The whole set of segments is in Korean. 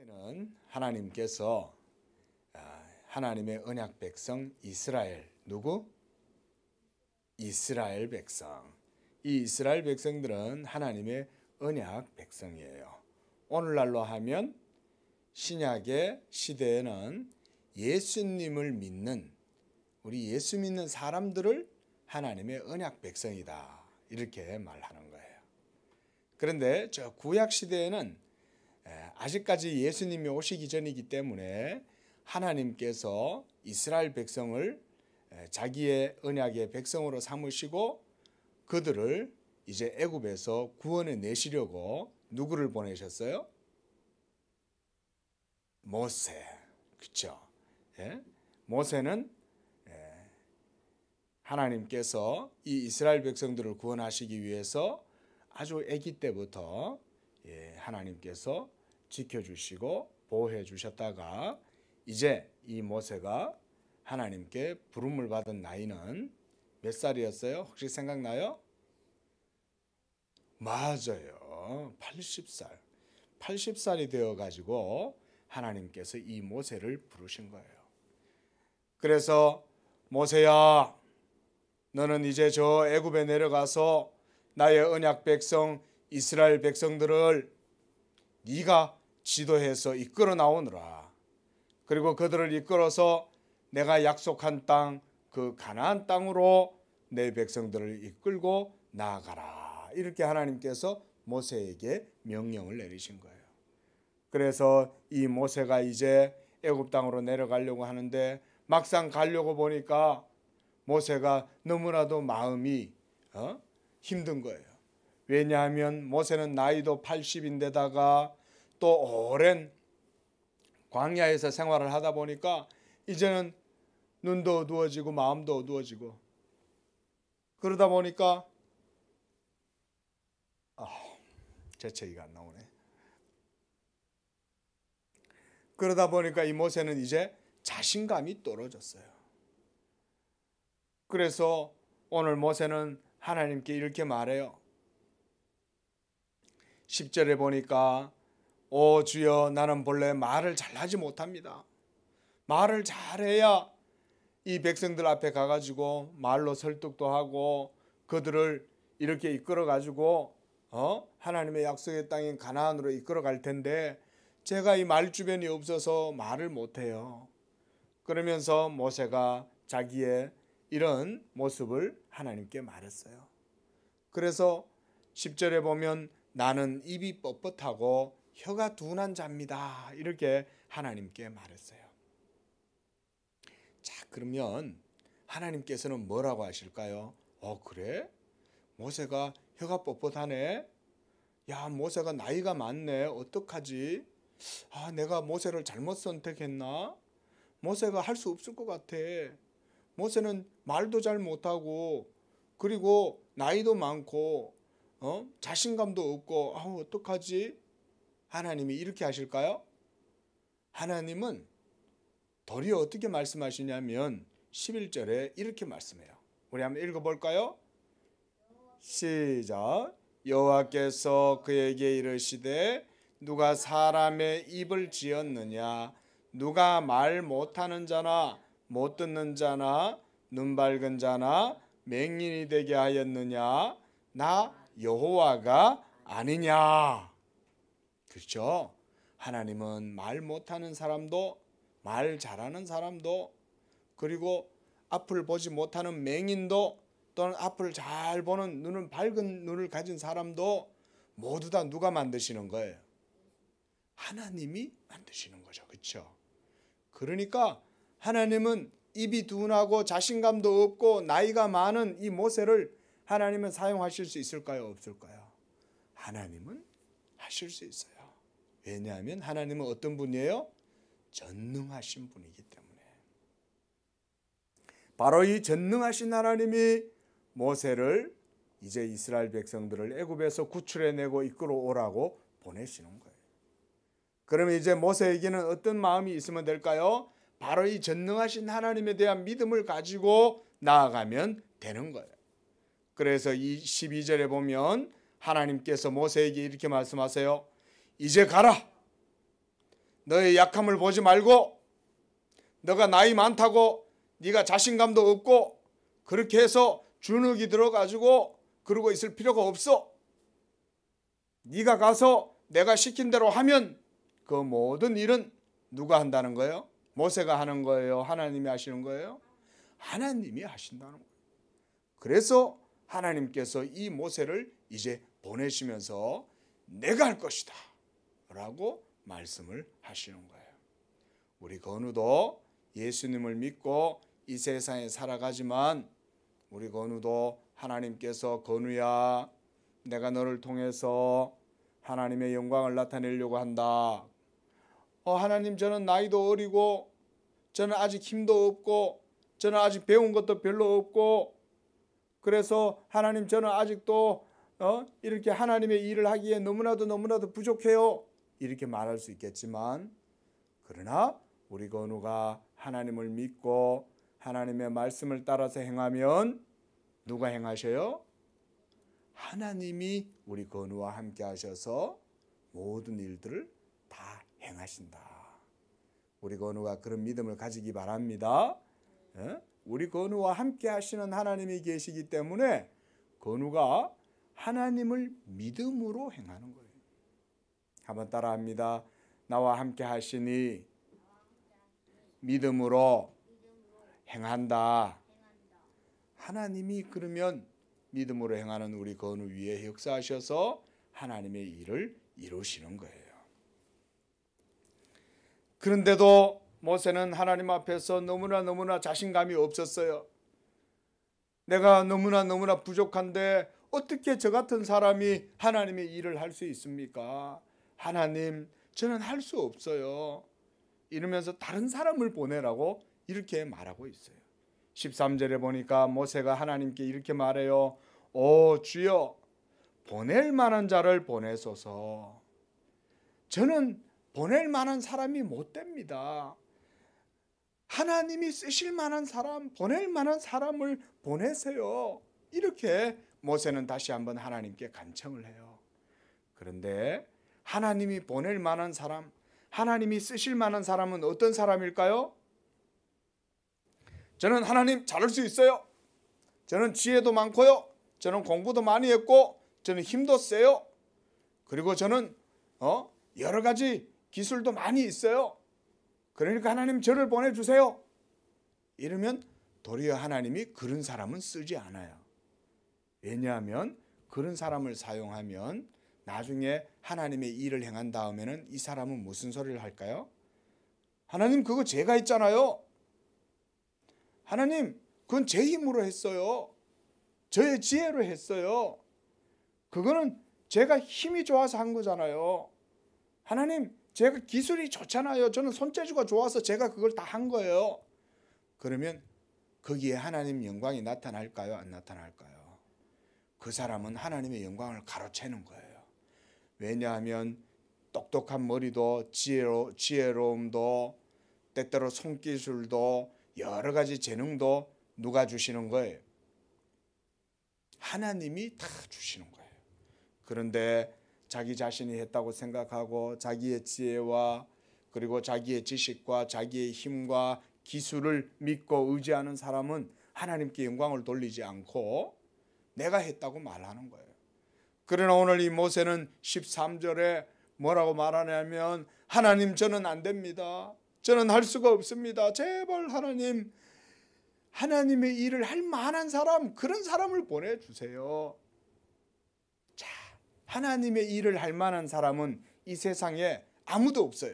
이제는 하나님께서 하나님의 언약 백성 이스라엘, 누구? 이스라엘 백성. 이 이스라엘 백성들은 하나님의 언약 백성이에요. 오늘날로 하면 신약의 시대에는 예수님을 믿는, 우리 예수 믿는 사람들을 하나님의 언약 백성이다, 이렇게 말하는 거예요. 그런데 저 구약 시대에는 아직까지 예수님이 오시기 전이기 때문에 하나님께서 이스라엘 백성을 자기의 언약의 백성으로 삼으시고 그들을 이제 애굽에서 구원해 내시려고 누구를 보내셨어요? 모세. 그렇죠? 모세는 하나님께서 이 이스라엘 백성들을 구원하시기 위해서 아주 아기 때부터 하나님께서 지켜주시고 보호해 주셨다가 이제 이 모세가 하나님께 부름을 받은 나이는 몇 살이었어요? 혹시 생각나요? 맞아요. 80살. 80살이 되어가지고 하나님께서 이 모세를 부르신 거예요. 그래서 모세야, 너는 이제 저 애굽에 내려가서 나의 언약 백성 이스라엘 백성들을 네가 지도해서 이끌어 나오느라. 그리고 그들을 이끌어서 내가 약속한 땅, 그 가나안 땅으로 내 백성들을 이끌고 나아가라. 이렇게 하나님께서 모세에게 명령을 내리신 거예요. 그래서 이 모세가 이제 애굽 땅으로 내려가려고 하는데 막상 가려고 보니까 모세가 너무나도 마음이 힘든 거예요. 왜냐하면 모세는 나이도 80인데다가 또 오랜 광야에서 생활을 하다 보니까 이제는 눈도 어두워지고 마음도 어두워지고 그러다 보니까 재채기가 안 나오네. 그러다 보니까 이 모세는 이제 자신감이 떨어졌어요. 그래서 오늘 모세는 하나님께 이렇게 말해요. 10절에 보니까 오 주여, 나는 본래 말을 잘하지 못합니다. 말을 잘해야 이 백성들 앞에 가가지고 말로 설득도 하고 그들을 이렇게 이끌어가지고 하나님의 약속의 땅인 가나안으로 이끌어갈 텐데 제가 이 말 주변이 없어서 말을 못해요. 그러면서 모세가 자기의 이런 모습을 하나님께 말했어요. 그래서 10절에 보면 나는 입이 뻣뻣하고 혀가 둔한 자입니다, 이렇게 하나님께 말했어요. 자, 그러면 하나님께서는 뭐라고 하실까요? 그래? 모세가 혀가 뻣뻣하네? 야, 모세가 나이가 많네. 어떡하지? 내가 모세를 잘못 선택했나? 모세가 할 수 없을 것 같아. 모세는 말도 잘 못하고 그리고 나이도 많고 자신감도 없고 어떡하지? 하나님이 이렇게 하실까요? 하나님은 도리어 어떻게 말씀하시냐면 11절에 이렇게 말씀해요. 우리 한번 읽어볼까요? 시작. 여호와께서 그에게 이르시되 누가 사람의 입을 지었느냐? 누가 말 못하는 자나 못 듣는 자나 눈 밝은 자나 맹인이 되게 하였느냐? 나 여호와가 아니냐? 그렇죠? 하나님은 말 못하는 사람도 말 잘하는 사람도 그리고 앞을 보지 못하는 맹인도 또는 앞을 잘 보는 눈은 밝은 눈을 가진 사람도 모두 다 누가 만드시는 거예요? 하나님이 만드시는 거죠. 그렇죠? 그러니까 하나님은 입이 둔하고 자신감도 없고 나이가 많은 이 모세를 하나님은 사용하실 수 있을까요? 없을까요? 하나님은 하실 수 있어요. 왜냐하면 하나님은 어떤 분이에요? 전능하신 분이기 때문에. 바로 이 전능하신 하나님이 모세를 이제 이스라엘 백성들을 애굽에서 구출해내고 이끌어 오라고 보내시는 거예요. 그러면 이제 모세에게는 어떤 마음이 있으면 될까요? 바로 이 전능하신 하나님에 대한 믿음을 가지고 나아가면 되는 거예요. 그래서 이 12절에 보면 하나님께서 모세에게 이렇게 말씀하세요. 이제 가라. 너의 약함을 보지 말고 너가 나이 많다고 네가 자신감도 없고 그렇게 해서 주눅이 들어가지고 그러고 있을 필요가 없어. 네가 가서 내가 시킨 대로 하면 그 모든 일은 누가 한다는 거예요? 모세가 하는 거예요? 하나님이 하시는 거예요? 하나님이 하신다는 거예요. 그래서 하나님께서 이 모세를 이제 보내시면서 내가 할 것이다 라고 말씀을 하시는 거예요. 우리 건우도 예수님을 믿고 이 세상에 살아가지만 우리 건우도 하나님께서 건우야 내가 너를 통해서 하나님의 영광을 나타내려고 한다. 하나님 저는 나이도 어리고 저는 아직 힘도 없고 저는 아직 배운 것도 별로 없고 그래서 하나님 저는 아직도 이렇게 하나님의 일을 하기에 너무나도 부족해요. 이렇게 말할 수 있겠지만 그러나 우리 건우가 하나님을 믿고 하나님의 말씀을 따라서 행하면 누가 행하셔요? 하나님이 우리 건우와 함께 하셔서 모든 일들을 다 행하신다. 우리 건우가 그런 믿음을 가지기 바랍니다. 우리 건우와 함께 하시는 하나님이 계시기 때문에 건우가 하나님을 믿음으로 행하는 거예요. 한번 따라합니다. 나와 함께 하시니 믿음으로 행한다. 하나님이 그러면 믿음으로 행하는 우리 건우 위에 역사하셔서 하나님의 일을 이루시는 거예요. 그런데도 모세는 하나님 앞에서 너무나 자신감이 없었어요. 내가 너무나 부족한데 어떻게 저 같은 사람이 하나님의 일을 할 수 있습니까? 하나님, 저는 할 수 없어요. 이러면서 다른 사람을 보내라고 이렇게 말하고 있어요. 13절에 보니까 모세가 하나님께 이렇게 말해요. 오 주여, 보낼 만한 자를 보내소서. 저는 보낼 만한 사람이 못 됩니다. 하나님이 쓰실 만한 사람, 보낼 만한 사람을 보내세요. 이렇게 모세는 다시 한번 하나님께 간청을 해요. 그런데 하나님이 보낼 만한 사람, 하나님이 쓰실 만한 사람은 어떤 사람일까요? 저는 하나님 잘할 수 있어요. 저는 지혜도 많고요. 저는 공부도 많이 했고 저는 힘도 세요. 그리고 저는 여러 가지 기술도 많이 있어요. 그러니까 하나님 저를 보내주세요. 이러면 도리어 하나님이 그런 사람은 쓰지 않아요. 왜냐하면 그런 사람을 사용하면 나중에 하나님의 일을 행한 다음에는 이 사람은 무슨 소리를 할까요? 하나님 그거 제가 했잖아요. 하나님 그건 제 힘으로 했어요. 저의 지혜로 했어요. 그거는 제가 힘이 좋아서 한 거잖아요. 하나님 제가 기술이 좋잖아요. 저는 손재주가 좋아서 제가 그걸 다 한 거예요. 그러면 거기에 하나님 영광이 나타날까요? 안 나타날까요? 그 사람은 하나님의 영광을 가로채는 거예요. 왜냐하면 똑똑한 머리도 지혜로움도 때때로 손기술도 여러 가지 재능도 누가 주시는 거예요? 하나님이 다 주시는 거예요. 그런데 자기 자신이 했다고 생각하고 자기의 지혜와 그리고 자기의 지식과 자기의 힘과 기술을 믿고 의지하는 사람은 하나님께 영광을 돌리지 않고 내가 했다고 말하는 거예요. 그러나 오늘 이 모세는 13절에 뭐라고 말하냐면 하나님 저는 안 됩니다. 저는 할 수가 없습니다. 제발 하나님, 하나님의 일을 할 만한 사람, 그런 사람을 보내주세요. 자, 하나님의 일을 할 만한 사람은 이 세상에 아무도 없어요.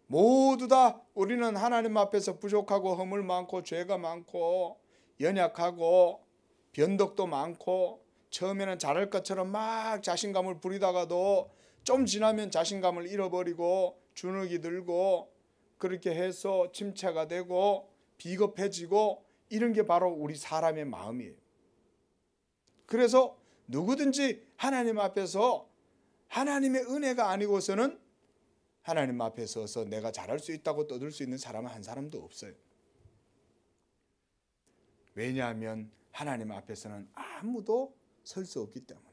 모두 다 우리는 하나님 앞에서 부족하고 허물 많고 죄가 많고 연약하고 변덕도 많고 처음에는 잘할 것처럼 막 자신감을 부리다가도 좀 지나면 자신감을 잃어버리고 주눅이 들고 그렇게 해서 침체가 되고 비겁해지고 이런 게 바로 우리 사람의 마음이에요. 그래서 누구든지 하나님 앞에서 하나님의 은혜가 아니고서는 하나님 앞에 서서 내가 잘할 수 있다고 떠들 수 있는 사람은 한 사람도 없어요. 왜냐하면 하나님 앞에서는 아무도 설 수 없기 때문에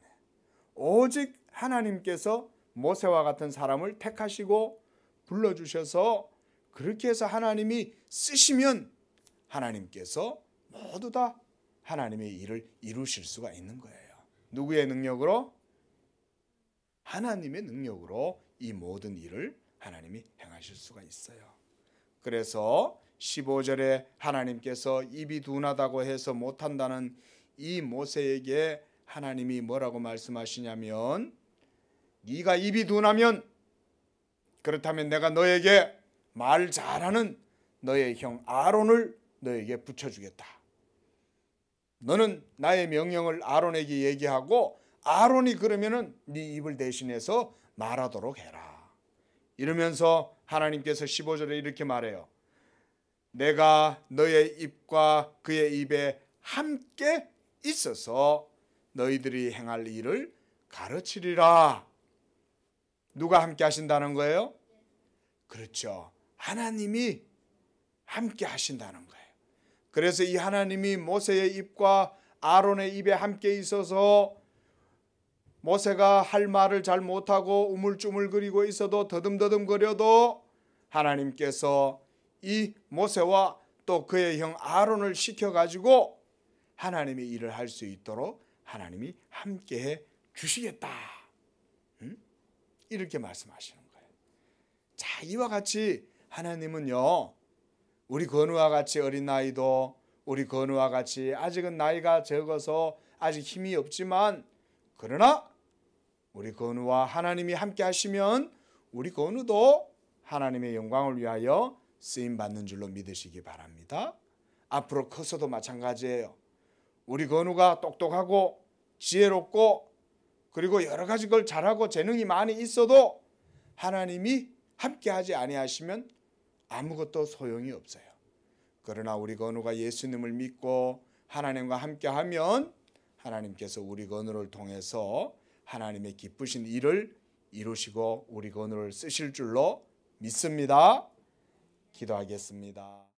오직 하나님께서 모세와 같은 사람을 택하시고 불러주셔서 그렇게 해서 하나님이 쓰시면 하나님께서 모두 다 하나님의 일을 이루실 수가 있는 거예요. 누구의 능력으로? 하나님의 능력으로 이 모든 일을 하나님이 행하실 수가 있어요. 그래서 15절에 하나님께서 입이 둔하다고 해서 못한다는 이 모세에게 하나님이 뭐라고 말씀하시냐면, 네가 입이 둔하면, 그렇다면 내가 너에게 말 잘하는 너의 형 아론을 너에게 붙여주겠다. 너는 나의 명령을 아론에게 얘기하고 아론이 그러면은 네 입을 대신해서 말하도록 해라. 이러면서 하나님께서 15절에 이렇게 말해요. 내가 너의 입과 그의 입에 함께 있어서 너희들이 행할 일을 가르치리라. 누가 함께 하신다는 거예요? 그렇죠. 하나님이 함께 하신다는 거예요. 그래서 이 하나님이 모세의 입과 아론의 입에 함께 있어서 모세가 할 말을 잘 못하고 우물쭈물거리고 있어도 더듬더듬거려도 하나님께서 이 모세와 또 그의 형 아론을 시켜가지고 하나님의 일을 할 수 있도록 하나님이 함께해 주시겠다. 이렇게 말씀하시는 거예요. 자, 이와 같이 하나님은요, 우리 건우와 같이 어린 나이도, 우리 건우와 같이 아직은 나이가 적어서 아직 힘이 없지만, 그러나 우리 건우와 하나님이 함께 하시면 우리 건우도 하나님의 영광을 위하여 쓰임 받는 줄로 믿으시기 바랍니다. 앞으로 커서도 마찬가지예요. 우리 건우가 똑똑하고 지혜롭고 그리고 여러 가지 걸 잘하고 재능이 많이 있어도 하나님이 함께 하지 아니하시면 아무것도 소용이 없어요. 그러나 우리 건우가 예수님을 믿고 하나님과 함께 하면 하나님께서 우리 건우를 통해서 하나님의 기쁘신 일을 이루시고 우리 건우를 쓰실 줄로 믿습니다. 기도하겠습니다.